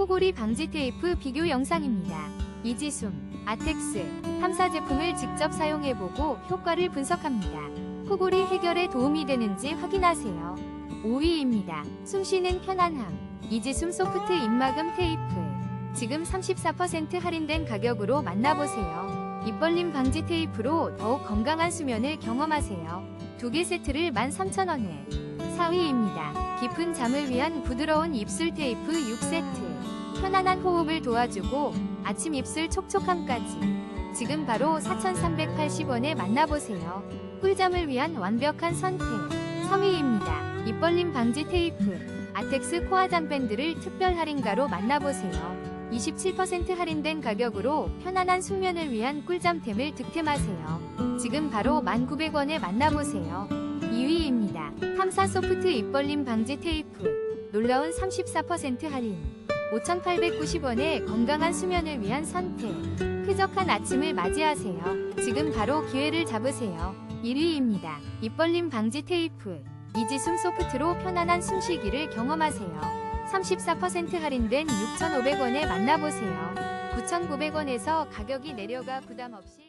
코골이 방지 테이프 비교 영상입니다. 이지숨, 아텍스 3사 제품을 직접 사용해보고 효과를 분석합니다. 코골이 해결에 도움이 되는지 확인하세요. 5위입니다. 숨쉬는 편안함. 이지숨 소프트 입막음 테이프. 지금 34% 할인된 가격으로 만나보세요. 입벌림 방지 테이프로 더욱 건강한 수면을 경험하세요. 2개 세트를 13,000원에. 4위입니다. 깊은 잠을 위한 부드러운 입술 테이프 6세트. 편안한 호흡을 도와주고 아침 입술 촉촉함까지. 지금 바로 4,380원에 만나보세요. 꿀잠을 위한 완벽한 선택. 3위입니다. 입벌림 방지 테이프. 아텍스 코아잠 밴드를 특별 할인가로 만나보세요. 27% 할인된 가격으로 편안한 숙면을 위한 꿀잠템을 득템하세요. 지금 바로 1,900원에 만나보세요. 2위입니다. 탐사 소프트 입벌림 방지 테이프. 놀라운 34% 할인. 5,890원에 건강한 수면을 위한 선택. 쾌적한 아침을 맞이하세요. 지금 바로 기회를 잡으세요. 1위입니다. 입벌림 방지 테이프. 이지숨 소프트로 편안한 숨쉬기를 경험하세요. 34% 할인된 6,500원에 만나보세요. 9,900원에서 가격이 내려가 부담 없이